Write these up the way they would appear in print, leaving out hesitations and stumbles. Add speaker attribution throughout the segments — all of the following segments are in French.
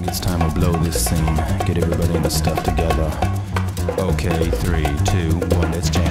Speaker 1: think it's time to blow this scene. Get everybody in the stuff together. Okay, 3, 2, 1, let's jam.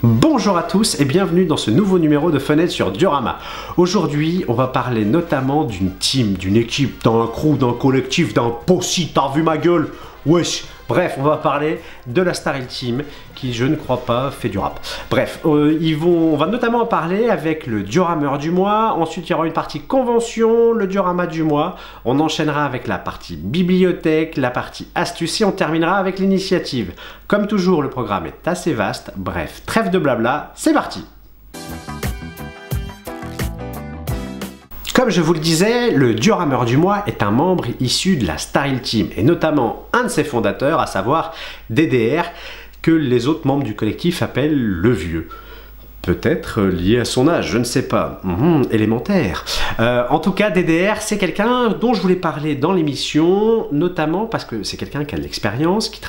Speaker 2: Bonjour à tous et bienvenue dans ce nouveau numéro de Fenêtre sur Diorama. Aujourd'hui, on va parler notamment d'une team, d'une équipe, d'un crew, d'un collectif, d'un possi, t'as vu ma gueule? Wesh. Bref, on va parler de la Star Hill Team qui, je ne crois pas, fait du rap. Bref, on va notamment en parler avec le Diorameur du mois. Ensuite, il y aura une partie convention, le Diorama du mois. On enchaînera avec la partie bibliothèque, la partie astuce et on terminera avec l'initiative. Comme toujours, le programme est assez vaste. Bref, trêve de blabla, c'est parti! Comme je vous le disais, le Diorameur du mois est un membre issu de la Star Hill Team et notamment un de ses fondateurs, à savoir DDR, que les autres membres du collectif appellent le vieux. Peut-être lié à son âge, je ne sais pas. Élémentaire. En tout cas, DDR, c'est quelqu'un dont je voulais parler dans l'émission, notamment parce que c'est quelqu'un qui a de l'expérience, qui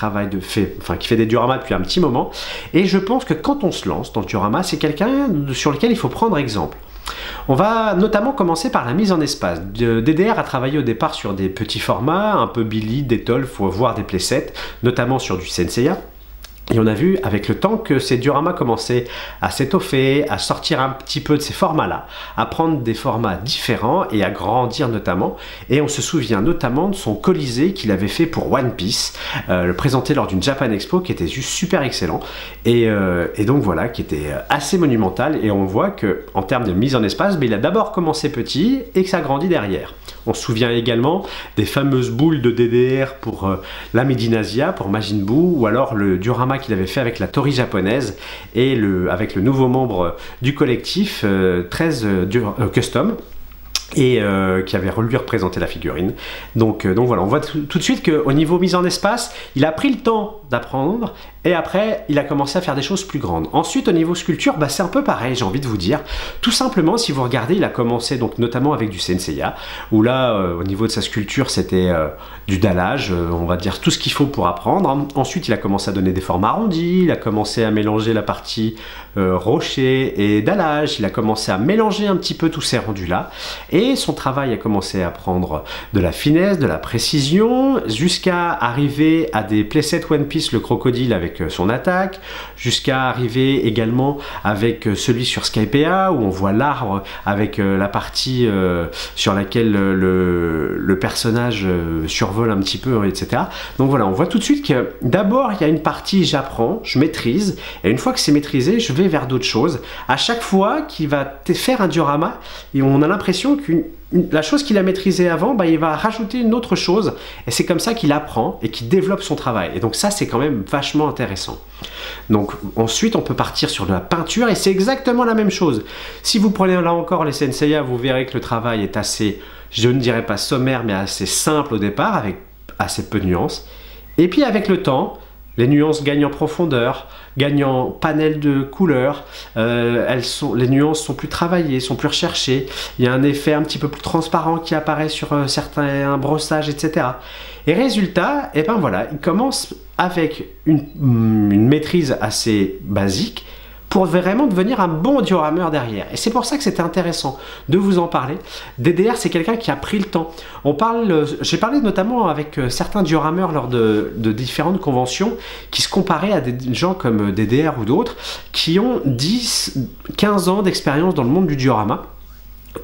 Speaker 2: fait des dioramas depuis un petit moment. Et je pense que quand on se lance dans le diorama, c'est quelqu'un sur lequel il faut prendre exemple. On va notamment commencer par la mise en espace. DDR a travaillé au départ sur des petits formats, un peu Billy, Detolf, voire des playsets, notamment sur du Senseiya. Et on a vu avec le temps que ces dioramas commençaient à s'étoffer, à sortir un petit peu de ces formats-là, à prendre des formats différents et à grandir notamment. Et on se souvient notamment de son Colisée qu'il avait fait pour One Piece, le présenter lors d'une Japan Expo qui était juste super excellent. Et donc voilà, qui était assez monumental. Et on voit que en termes de mise en espace, il a d'abord commencé petit et que ça grandit derrière. On se souvient également des fameuses boules de DDR pour la Medinasia, pour Majin Buu, ou alors le diorama qu'il avait fait avec la Tori japonaise et avec le nouveau membre du collectif 13 Custom et qui avait lui représenté la figurine. Donc voilà, on voit tout de suite qu'au niveau mise en espace, il a pris le temps d'apprendre et après il a commencé à faire des choses plus grandes. Ensuite au niveau sculpture, c'est un peu pareil, j'ai envie de vous dire. Tout simplement, si vous regardez, il a commencé donc notamment avec du Senseiya, où là au niveau de sa sculpture c'était du dallage, on va dire tout ce qu'il faut pour apprendre. Ensuite il a commencé à donner des formes arrondies, il a commencé à mélanger la partie rocher et dallage, il a commencé à mélanger un petit peu tous ces rendus là. Et son travail a commencé à prendre de la finesse, de la précision, jusqu'à arriver à des playsets One Piece, le crocodile avec son attaque, jusqu'à arriver également avec celui sur Skypea, où on voit l'arbre avec la partie sur laquelle le personnage survole un petit peu, etc. Donc voilà, on voit tout de suite que d'abord il y a une partie j'apprends, je maîtrise, et une fois que c'est maîtrisé, je vais vers d'autres choses. À chaque fois qu'il va faire un diorama, et on a l'impression que la chose qu'il a maîtrisée avant, il va rajouter une autre chose et c'est comme ça qu'il apprend et qu'il développe son travail. Et donc ça, c'est quand même vachement intéressant. Donc ensuite, on peut partir sur de la peinture et c'est exactement la même chose. Si vous prenez là encore les Senseiya, vous verrez que le travail est assez, je ne dirais pas sommaire, mais assez simple au départ, avec assez peu de nuances. Et puis avec le temps, les nuances gagnent en profondeur, gagnent en panel de couleurs, les nuances sont plus travaillées, sont plus recherchées, il y a un effet un petit peu plus transparent qui apparaît sur certains brossages, etc. Et résultat, voilà, il commence avec une maîtrise assez basique, pour vraiment devenir un bon diorameur derrière. Et c'est pour ça que c'était intéressant de vous en parler. DDR, c'est quelqu'un qui a pris le temps. J'ai parlé notamment avec certains diorameurs lors de différentes conventions qui se comparaient à des gens comme DDR ou d'autres qui ont 10, 15 ans d'expérience dans le monde du diorama.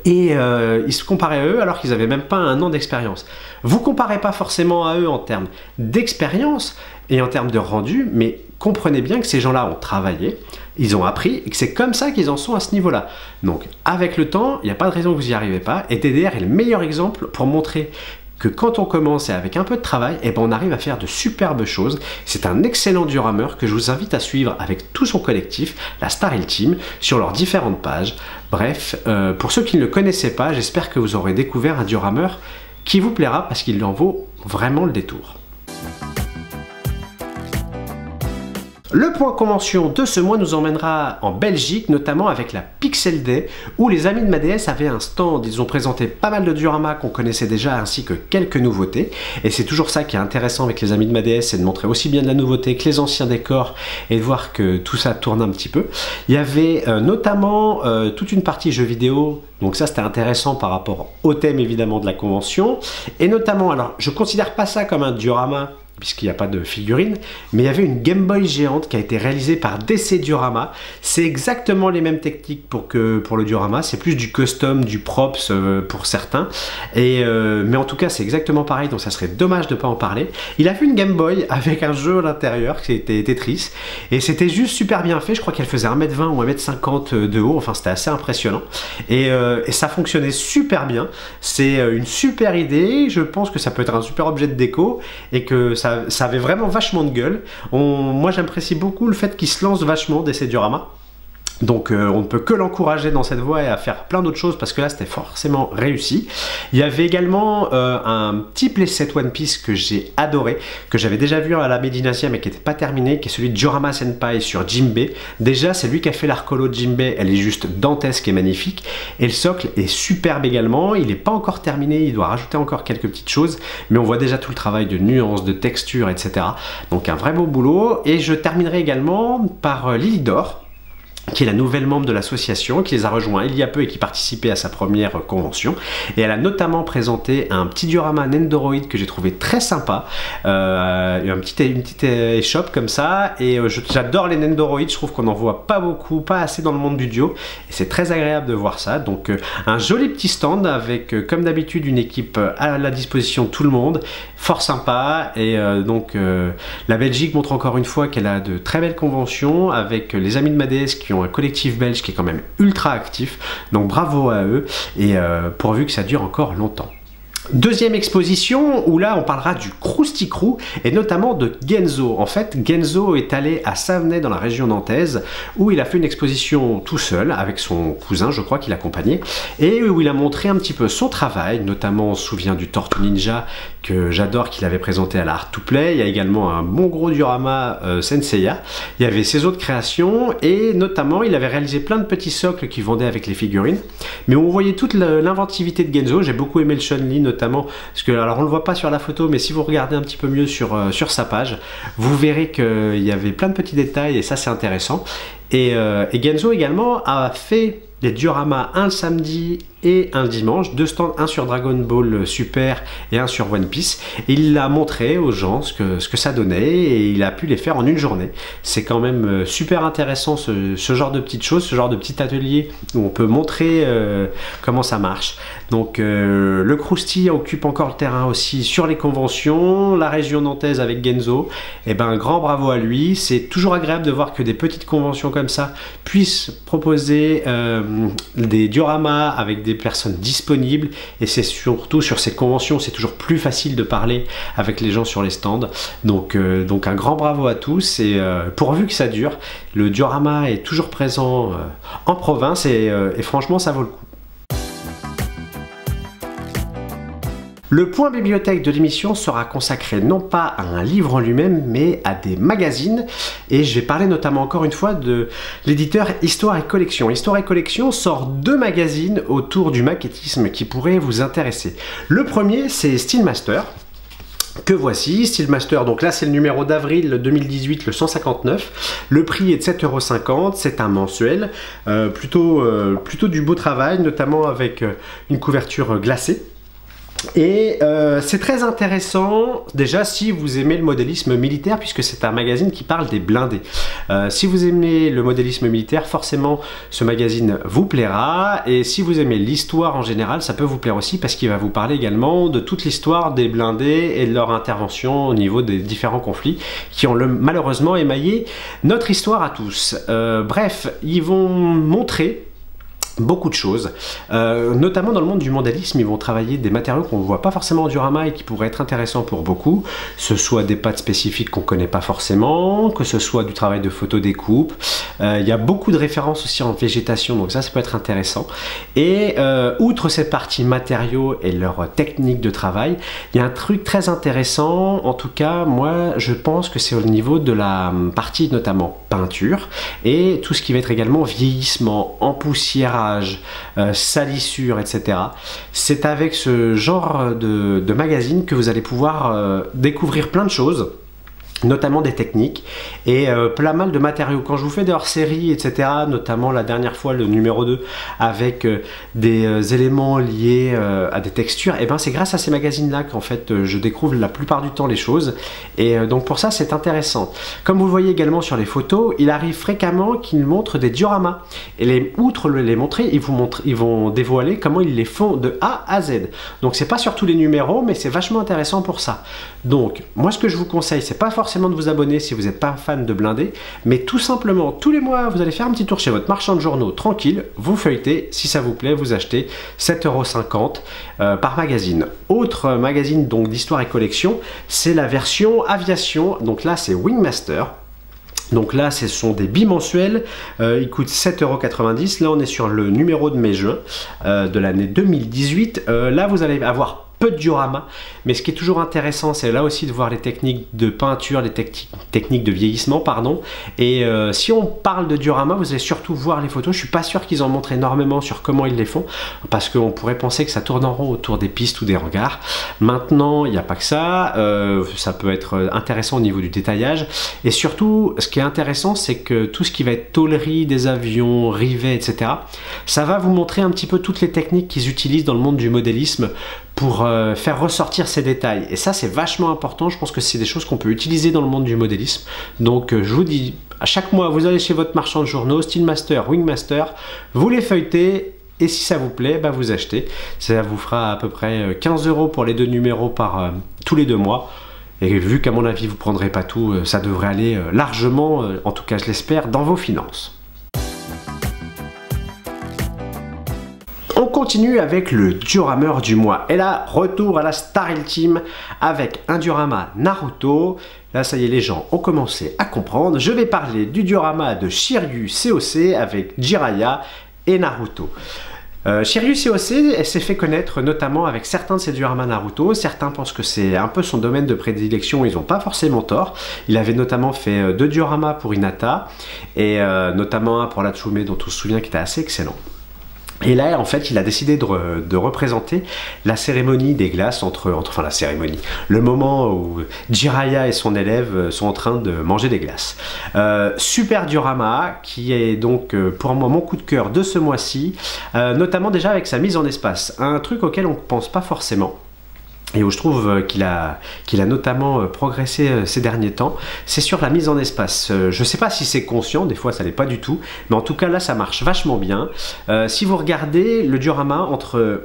Speaker 2: Et ils se comparaient à eux alors qu'ils n'avaient même pas un an d'expérience. Vous comparez pas forcément à eux en termes d'expérience et en termes de rendu, mais comprenez bien que ces gens-là ont travaillé, ils ont appris et que c'est comme ça qu'ils en sont à ce niveau-là. Donc avec le temps, il n'y a pas de raison que vous n'y arrivez pas et DDR est le meilleur exemple pour montrer que quand on commence et avec un peu de travail, on arrive à faire de superbes choses. C'est un excellent diorameur que je vous invite à suivre avec tout son collectif, la Star Hill Team, sur leurs différentes pages. Bref, pour ceux qui ne le connaissaient pas, j'espère que vous aurez découvert un diorameur qui vous plaira parce qu'il en vaut vraiment le détour. Le point convention de ce mois nous emmènera en Belgique, notamment avec la Pixel Day, où les amis de MADS avaient un stand. Ils ont présenté pas mal de dioramas qu'on connaissait déjà, ainsi que quelques nouveautés. Et c'est toujours ça qui est intéressant avec les amis de MADS, c'est de montrer aussi bien de la nouveauté que les anciens décors, et de voir que tout ça tourne un petit peu. Il y avait notamment toute une partie jeux vidéo, donc ça c'était intéressant par rapport au thème évidemment de la convention. Et notamment, alors je considère pas ça comme un diorama, puisqu'il n'y a pas de figurine, mais il y avait une Game Boy géante qui a été réalisée par DC Diorama. C'est exactement les mêmes techniques pour le diorama, c'est plus du custom, du props pour certains, mais en tout cas c'est exactement pareil, donc ça serait dommage de ne pas en parler. Il a fait une Game Boy avec un jeu à l'intérieur qui était Tetris, et c'était juste super bien fait. Je crois qu'elle faisait 1m20 ou 1m50 de haut, enfin c'était assez impressionnant, et ça fonctionnait super bien. C'est une super idée, je pense que ça peut être un super objet de déco, et que ça avait vraiment vachement de gueule. Moi j'apprécie beaucoup le fait qu'il se lance vachement DC Diorama. Donc on ne peut que l'encourager dans cette voie et à faire plein d'autres choses, parce que là c'était forcément réussi. Il y avait également un petit playset One Piece que j'ai adoré, que j'avais déjà vu à la Medinasia mais qui n'était pas terminé, qui est celui de Diorama Senpai sur Jinbei. Déjà c'est lui qui a fait l'arcolo de Jinbei, elle est juste dantesque et magnifique. Et le socle est superbe également, il n'est pas encore terminé, il doit rajouter encore quelques petites choses, mais on voit déjà tout le travail de nuances, de texture, etc. Donc un vrai beau boulot. Et je terminerai également par Lilidor, qui est la nouvelle membre de l'association, qui les a rejoints il y a peu et qui participait à sa première convention. Et elle a notamment présenté un petit diorama Nendoroid que j'ai trouvé très sympa, une petite échoppe comme ça, et j'adore les Nendoroids, je trouve qu'on n'en voit pas beaucoup, pas assez dans le monde du dio, et c'est très agréable de voir ça. Donc un joli petit stand avec, comme d'habitude, une équipe à la disposition de tout le monde, fort sympa, et la Belgique montre encore une fois qu'elle a de très belles conventions, avec les amis de MADS qui ont un collectif belge qui est quand même ultra actif, donc bravo à eux, et pourvu que ça dure encore longtemps. Deuxième exposition où là on parlera du Krusty Krew et notamment de Genzo. En fait, Genzo est allé à Savenay dans la région nantaise où il a fait une exposition tout seul avec son cousin, je crois, qui l'accompagnait, et où il a montré un petit peu son travail. Notamment on se souvient du Tortue Ninja que j'adore, qu'il avait présenté à la Art to Play. Il y a également un bon gros diorama Senseiya. Il y avait ses autres créations, et notamment il avait réalisé plein de petits socles qu'il vendait avec les figurines, mais on voyait toute l'inventivité de Genzo. J'ai beaucoup aimé le Chun-Li notamment, parce que, alors on le voit pas sur la photo, mais si vous regardez un petit peu mieux sur sa page, vous verrez qu'il y avait plein de petits détails, et ça c'est intéressant. Et Genzo également a fait des dioramas un samedi et un dimanche, deux stands, un sur Dragon Ball Super et un sur One Piece, et il a montré aux gens ce que ça donnait, et il a pu les faire en une journée. C'est quand même super intéressant ce genre de petites choses, ce genre de petit atelier où on peut montrer comment ça marche. Donc le Krusty occupe encore le terrain aussi sur les conventions, la région nantaise avec Genzo, et ben grand bravo à lui. C'est toujours agréable de voir que des petites conventions comme ça puissent proposer des dioramas avec des personnes disponibles, et c'est surtout sur ces conventions c'est toujours plus facile de parler avec les gens sur les stands. Donc un grand bravo à tous, et pourvu que ça dure. Le diorama est toujours présent en province, et franchement ça vaut le coup. Le point bibliothèque de l'émission sera consacré non pas à un livre en lui-même, mais à des magazines, et je vais parler notamment encore une fois de l'éditeur Histoire et Collection. Histoire et Collection sort deux magazines autour du maquettisme qui pourraient vous intéresser. Le premier, c'est Steelmaster, que voici. Steelmaster, donc là c'est le numéro d'avril 2018, le 159. Le prix est de 7,50 €, c'est un mensuel, plutôt du beau travail, notamment avec une couverture glacée. Et c'est très intéressant déjà si vous aimez le modélisme militaire, puisque c'est un magazine qui parle des blindés. Si vous aimez le modélisme militaire, forcément ce magazine vous plaira, et si vous aimez l'histoire en général, ça peut vous plaire aussi, parce qu'il va vous parler également de toute l'histoire des blindés et de leur intervention au niveau des différents conflits qui ont malheureusement émaillé notre histoire à tous. Bref, ils vont montrer beaucoup de choses, notamment dans le monde du modélisme. Ils vont travailler des matériaux qu'on ne voit pas forcément en diorama et qui pourraient être intéressants pour beaucoup, ce soit des pâtes spécifiques qu'on ne connaît pas forcément, que ce soit du travail de photo découpe. Il y a beaucoup de références aussi en végétation, donc ça peut être intéressant. Et outre cette partie matériaux et leur technique de travail, il y a un truc très intéressant, en tout cas moi je pense que c'est au niveau de la partie notamment peinture et tout ce qui va être également vieillissement, empoussiérage, salissure, etc. C'est avec ce genre de magazine que vous allez pouvoir découvrir plein de choses, notamment des techniques et pas mal de matériaux. Quand je vous fais des hors-série, etc., notamment la dernière fois le numéro 2 avec des éléments liés à des textures, et ben c'est grâce à ces magazines là qu'en fait je découvre la plupart du temps les choses, et donc pour ça c'est intéressant. Comme vous le voyez également sur les photos, il arrive fréquemment qu'ils montrent des dioramas, et outre les montrer, ils vont dévoiler comment ils les font de A à Z. Donc c'est pas sur tous les numéros, mais c'est vachement intéressant pour ça. Donc moi ce que je vous conseille, c'est pas forcément de vous abonner si vous n'êtes pas fan de blindés, mais tout simplement tous les mois vous allez faire un petit tour chez votre marchand de journaux tranquille, vous feuilletez, si ça vous plaît vous achetez 7,50 € par magazine. Autre magazine donc d'histoire et collection, c'est la version aviation, donc là c'est Wingmaster. Donc là, ce sont des bimensuels, ils coûtent 7,90 €. Là, on est sur le numéro de mai-juin de l'année 2018. Là, vous allez avoir peu de diorama, mais ce qui est toujours intéressant, c'est là aussi de voir les techniques de peinture, les techniques de vieillissement, pardon. Et si on parle de diorama, vous allez surtout voir les photos. Je suis pas sûr qu'ils en montrent énormément sur comment ils les font, parce qu'on pourrait penser que ça tourne en rond autour des pistes ou des hangars. Maintenant, il n'y a pas que ça. Ça peut être intéressant au niveau du détaillage. Et surtout, ce qui est intéressant, c'est que tout ce qui va être tôlerie des avions, rivets, etc., ça va vous montrer un petit peu toutes les techniques qu'ils utilisent dans le monde du modélisme pour faire ressortir ces détails. Et ça, c'est vachement important. Je pense que c'est des choses qu'on peut utiliser dans le monde du modélisme. Donc, je vous dis, à chaque mois, vous allez chez votre marchand de journaux, Steelmaster, Wingmaster, vous les feuilletez, et si ça vous plaît, bah, vous achetez. Ça vous fera à peu près 15 € pour les 2 numéros par tous les 2 mois. Et vu qu'à mon avis, vous ne prendrez pas tout, ça devrait aller largement, en tout cas je l'espère, dans vos finances. On continue avec le diorameur du mois. Et là, retour à la Style Team avec un diorama Naruto. Là, ça y est, les gens ont commencé à comprendre. Je vais parler du diorama de Shiryu COC avec Jiraiya et Naruto. Shiryu COC, elle s'est fait connaître notamment avec certains de ses dioramas Naruto. Certains pensent que c'est un peu son domaine de prédilection, ils n'ont pas forcément tort. Il avait notamment fait 2 dioramas pour Hinata et notamment un pour Natsume dont on se souvient qui était assez excellent. Et là, en fait, il a décidé de représenter la cérémonie des glaces enfin la cérémonie, le moment où Jiraiya et son élève sont en train de manger des glaces. Super diorama qui est donc pour moi mon coup de cœur de ce mois-ci, notamment déjà avec sa mise en espace, un truc auquel on ne pense pas forcément. Et où je trouve qu'il a notamment progressé ces derniers temps, c'est sur la mise en espace. Je ne sais pas si c'est conscient, des fois ça l'est pas du tout, mais en tout cas là ça marche vachement bien. Si vous regardez le diorama entre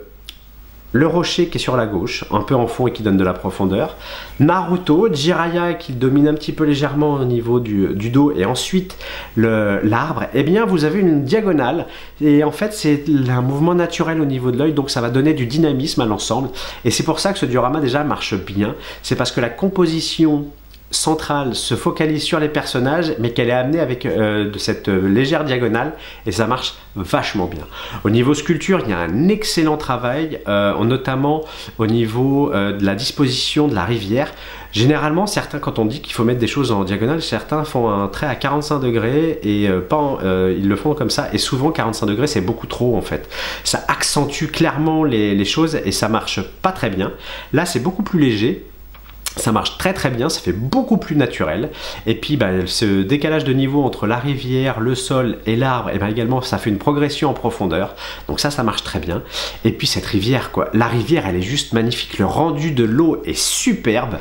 Speaker 2: le rocher qui est sur la gauche, un peu en fond et qui donne de la profondeur, Naruto, Jiraiya qui domine un petit peu légèrement au niveau du dos, et ensuite l'arbre, et eh bien vous avez une diagonale, et en fait c'est un mouvement naturel au niveau de l'œil, donc ça va donner du dynamisme à l'ensemble, et c'est pour ça que ce diorama déjà marche bien, c'est parce que la composition centrale se focalise sur les personnages, mais qu'elle est amenée avec de cette légère diagonale, et ça marche vachement bien. Au niveau sculpture, il y a un excellent travail, notamment au niveau de la disposition de la rivière. Généralement, certains, quand on dit qu'il faut mettre des choses en diagonale, certains font un trait à 45 degrés et ils le font comme ça, et souvent 45 degrés c'est beaucoup trop en fait. Ça accentue clairement les choses et ça marche pas très bien. Là c'est beaucoup plus léger. Ça marche très très bien, ça fait beaucoup plus naturel. Et puis ce décalage de niveau entre la rivière, le sol et l'arbre, et également ça fait une progression en profondeur. Donc ça marche très bien. Et puis cette rivière quoi, la rivière elle est juste magnifique. Le rendu de l'eau est superbe.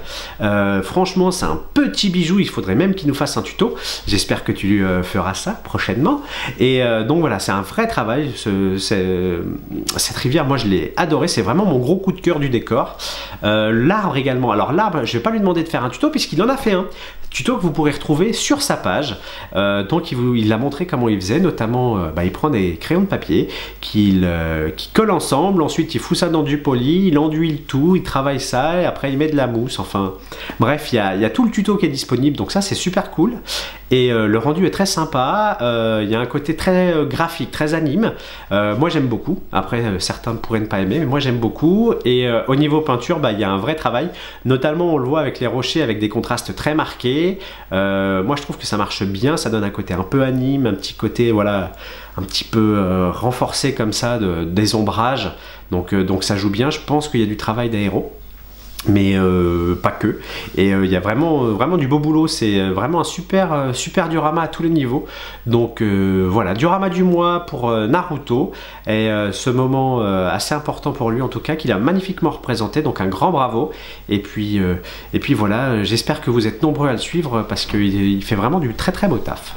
Speaker 2: Franchement c'est un petit bijou, il faudrait même qu'il nous fasse un tuto. J'espère que tu feras ça prochainement. Et donc voilà, c'est un vrai travail. Cette rivière, moi je l'ai adorée, c'est vraiment mon gros coup de cœur du décor. L'arbre également, alors l'arbre, je vais pas lui demander de faire un tuto puisqu'il en a fait un. tuto que vous pourrez retrouver sur sa page. Donc il a montré comment il faisait, notamment il prend des crayons de papier qu'il colle ensemble, ensuite il fout ça dans du poli, il enduit le tout, il travaille ça et après il met de la mousse, enfin bref, il y a tout le tuto qui est disponible, donc ça c'est super cool. Et le rendu est très sympa, il y a un côté très graphique, très anime. Moi j'aime beaucoup, après certains pourraient ne pas aimer, mais moi j'aime beaucoup. Et au niveau peinture, il y a un vrai travail, notamment on le voit avec les rochers avec des contrastes très marqués. Moi je trouve que ça marche bien, ça donne un côté un peu anime, un petit côté voilà, un petit peu renforcé comme ça, des ombrages. Donc ça joue bien, je pense qu'il y a du travail d'aéro. Mais pas que, et il y a vraiment du beau boulot, c'est vraiment un super diorama à tous les niveaux. Donc voilà, diorama du mois pour Naruto, et ce moment assez important pour lui en tout cas, qu'il a magnifiquement représenté, donc un grand bravo. Et puis voilà, j'espère que vous êtes nombreux à le suivre parce qu'il fait vraiment du très beau taf.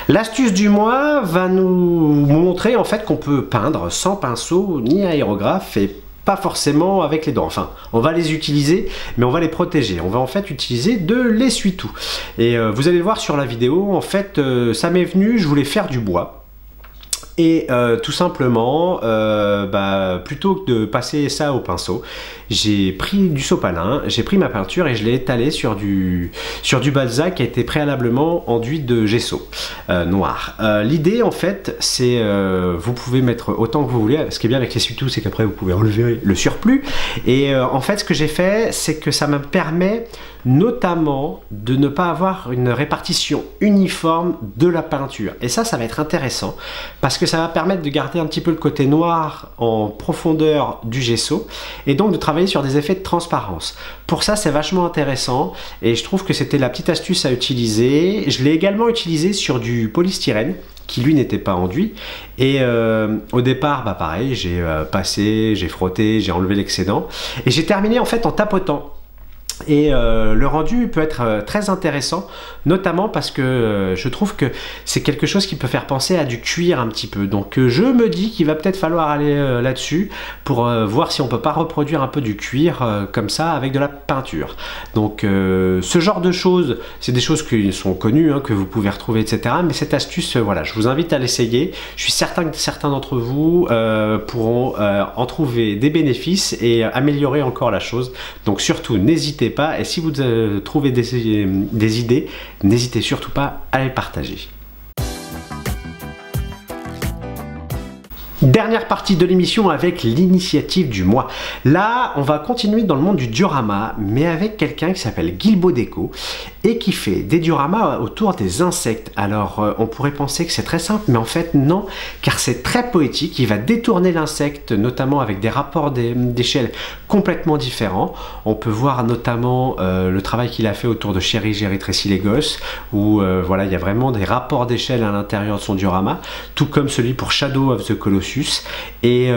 Speaker 2: L'astuce du mois va nous montrer en fait qu'on peut peindre sans pinceau ni aérographe et pas forcément avec les dents. Enfin, on va les utiliser, mais on va les protéger. On va en fait utiliser de l'essuie-tout. Et vous allez le voir sur la vidéo, en fait, ça m'est venu, je voulais faire du bois. Et tout simplement, plutôt que de passer ça au pinceau, j'ai pris du sopalin, j'ai pris ma peinture et je l'ai étalé sur du Balzac qui a été préalablement enduit de gesso noir. L'idée en fait, c'est vous pouvez mettre autant que vous voulez. Ce qui est bien avec l'essuie-tout, c'est qu'après vous pouvez enlever le surplus. Et en fait, ce que j'ai fait, c'est que ça me permet notamment de ne pas avoir une répartition uniforme de la peinture. Et ça va être intéressant parce que ça va permettre de garder un petit peu le côté noir en profondeur du gesso et donc de travailler sur des effets de transparence. Pour ça, c'est vachement intéressant et je trouve que c'était la petite astuce à utiliser. Je l'ai également utilisé sur du polystyrène qui lui n'était pas enduit, et au départ pareil, j'ai passé, j'ai frotté, j'ai enlevé l'excédent et j'ai terminé en fait en tapotant. Et le rendu peut être très intéressant, notamment parce que je trouve que c'est quelque chose qui peut faire penser à du cuir un petit peu. Donc je me dis qu'il va peut-être falloir aller là-dessus pour voir si on peut pas reproduire un peu du cuir comme ça avec de la peinture. Donc ce genre de choses, c'est des choses qui sont connues, hein, que vous pouvez retrouver, etc. Mais cette astuce, voilà, je vous invite à l'essayer. Je suis certain que certains d'entre vous pourront en trouver des bénéfices et améliorer encore la chose. Donc surtout, n'hésitez pas, et si vous trouvez des idées, n'hésitez surtout pas à les partager. Dernière partie de l'émission avec l'initiative du mois. Là, on va continuer dans le monde du diorama, mais avec quelqu'un qui s'appelle Guilbeaud Déco et qui fait des dioramas autour des insectes. Alors, on pourrait penser que c'est très simple, mais en fait, non, car c'est très poétique. Il va détourner l'insecte, notamment avec des rapports d'échelle complètement différents. On peut voir notamment le travail qu'il a fait autour de Chérie, j'ai rétréci les gosses, où voilà, il y a vraiment des rapports d'échelle à l'intérieur de son diorama, tout comme celui pour Shadow of the Colossus. Et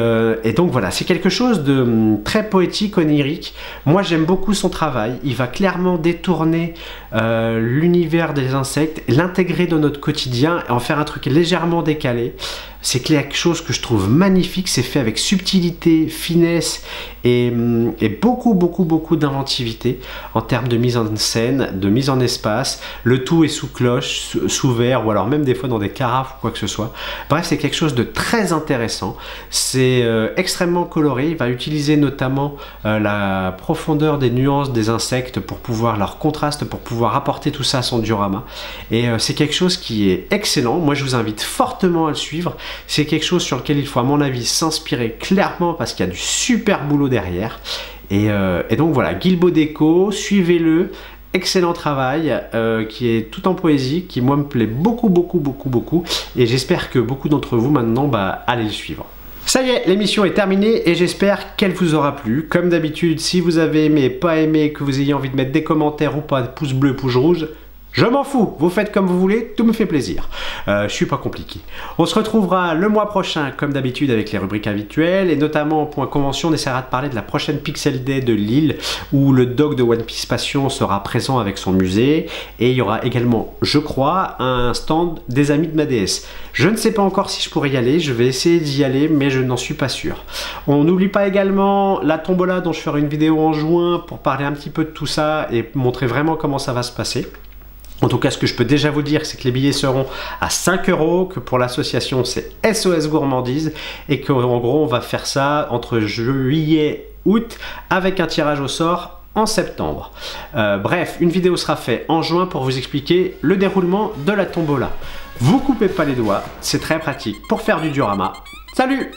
Speaker 2: donc voilà, c'est quelque chose de très poétique, onirique. Moi j'aime beaucoup son travail. Il va clairement détourner l'univers des insectes, l'intégrer dans notre quotidien et en faire un truc légèrement décalé. C'est quelque chose que je trouve magnifique, c'est fait avec subtilité, finesse et beaucoup d'inventivité en termes de mise en scène, de mise en espace. Le tout est sous cloche, sous verre ou alors même des fois dans des carafes ou quoi que ce soit. Bref, c'est quelque chose de très intéressant. C'est extrêmement coloré. Il va utiliser notamment la profondeur des nuances des insectes pour pouvoir, leur contraste, pour pouvoir apporter tout ça à son diorama. Et c'est quelque chose qui est excellent. Moi, je vous invite fortement à le suivre. C'est quelque chose sur lequel il faut à mon avis s'inspirer clairement parce qu'il y a du super boulot derrière. Et donc voilà, Guilbeaud Déco, suivez-le. Excellent travail qui est tout en poésie, qui moi me plaît beaucoup et j'espère que beaucoup d'entre vous maintenant allez le suivre. Ça y est, l'émission est terminée et j'espère qu'elle vous aura plu. Comme d'habitude, si vous avez aimé, pas aimé, que vous ayez envie de mettre des commentaires ou pas, pouce bleu, pouce rouge, Je m'en fous, vous faites comme vous voulez, tout me fait plaisir. Je suis pas compliqué. On se retrouvera le mois prochain, comme d'habitude, avec les rubriques habituelles, et notamment au point convention, on essaiera de parler de la prochaine Pixel Day de Lille, où le doc de One Piece Passion sera présent avec son musée, et il y aura également, je crois, un stand des amis de ma DS. Je ne sais pas encore si je pourrai y aller, je vais essayer d'y aller, mais je n'en suis pas sûr. On n'oublie pas également la tombola dont je ferai une vidéo en juin pour parler un petit peu de tout ça et montrer vraiment comment ça va se passer. En tout cas, ce que je peux déjà vous dire, c'est que les billets seront à 5 €, que pour l'association, c'est SOS Gourmandise, et qu'en gros, on va faire ça entre juillet, août, avec un tirage au sort en septembre. Bref, une vidéo sera faite en juin pour vous expliquer le déroulement de la tombola. Vous coupez pas les doigts, c'est très pratique pour faire du diorama. Salut!